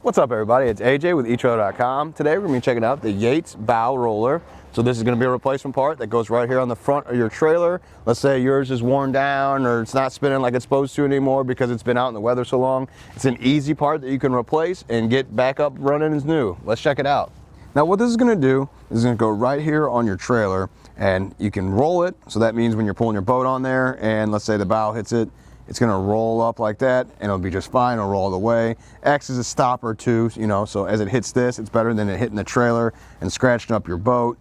What's up, everybody? It's AJ with etrailer.com. Today we're going to be checking out the Yates bow roller. So this is going to be a replacement part that goes right here on the front of your trailer. Let's say yours is worn down or it's not spinning like it's supposed to anymore because it's been out in the weather so long. It's an easy part that you can replace and get back up running as new. Let's check it out. Now what this is going to do is going to go right here on your trailer, and you can roll it. So that means when you're pulling your boat on there and let's say the bow hits it, it's going to roll up like that and it'll be just fine. It'll roll all the way. X is a stopper too, you know, so as it hits this, it's better than it hitting the trailer and scratching up your boat.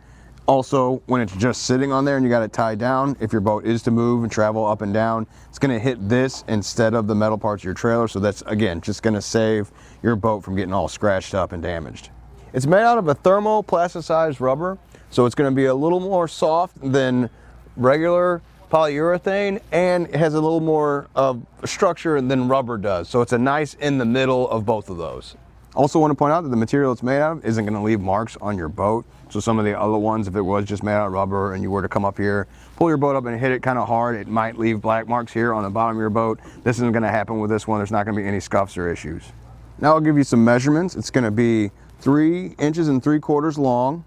Also, when it's just sitting on there and you got it tied down, if your boat is to move and travel up and down, it's going to hit this instead of the metal parts of your trailer. So that's, again, just going to save your boat from getting all scratched up and damaged. It's made out of a thermo plasticized rubber, so it's going to be a little more soft than regular polyurethane, and it has a little more of structure than rubber does. So it's a nice in the middle of both of those. Also want to point out that the material it's made out of isn't going to leave marks on your boat. So some of the other ones, if it was just made out of rubber and you were to come up here, pull your boat up and hit it kind of hard, it might leave black marks here on the bottom of your boat. This isn't going to happen with this one. There's not going to be any scuffs or issues. Now I'll give you some measurements. It's going to be 3 inches and 3/4 long.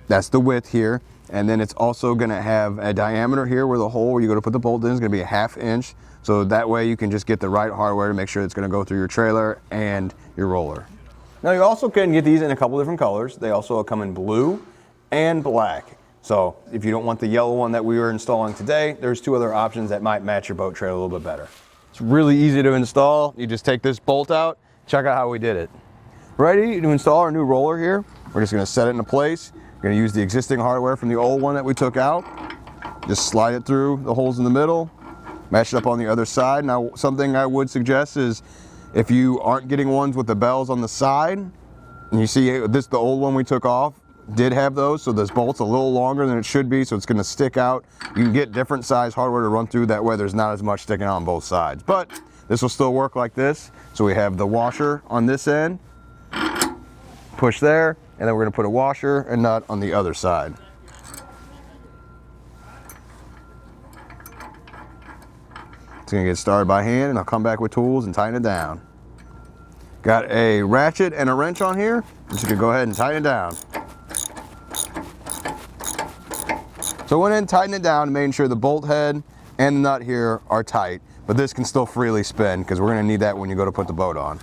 That's the width here. And then it's also going to have a diameter here where the hole where you go to put the bolt in is going to be a 1/2 inch. So that way you can just get the right hardware to make sure it's going to go through your trailer and your roller. Now you also can get these in a couple different colors. They also come in blue and black. So if you don't want the yellow one that we were installing today, there's 2 other options that might match your boat trailer a little bit better. It's really easy to install. You just take this bolt out, check out how we did it. Ready to install our new roller here. We're just going to set it into place. We're going to use the existing hardware from the old one that we took out. Just slide it through the holes in the middle, match it up on the other side. Now, something I would suggest is if you aren't getting ones with the bells on the side, and you see this, the old one we took off did have those, so this bolt's a little longer than it should be, so it's going to stick out. You can get different size hardware to run through, that way there's not as much sticking out on both sides. But this will still work like this. So we have the washer on this end, push there, and then we're going to put a washer and nut on the other side. It's going to get started by hand, and I'll come back with tools and tighten it down. Got a ratchet and a wrench on here, so you can go ahead and tighten it down. So I went in and tightened it down, making sure the bolt head and the nut here are tight, but this can still freely spin because we're going to need that when you go to put the boat on.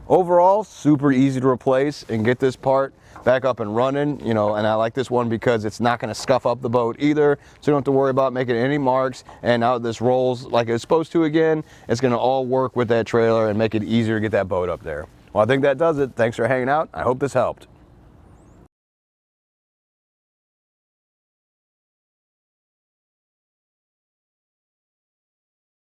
Overall, super easy to replace and get this part back up and running, you know, and I like this one because it's not going to scuff up the boat either, so you don't have to worry about making any marks. And now that this rolls like it's supposed to again, it's going to all work with that trailer and make it easier to get that boat up there. Well, I think that does it. Thanks for hanging out. I hope this helped.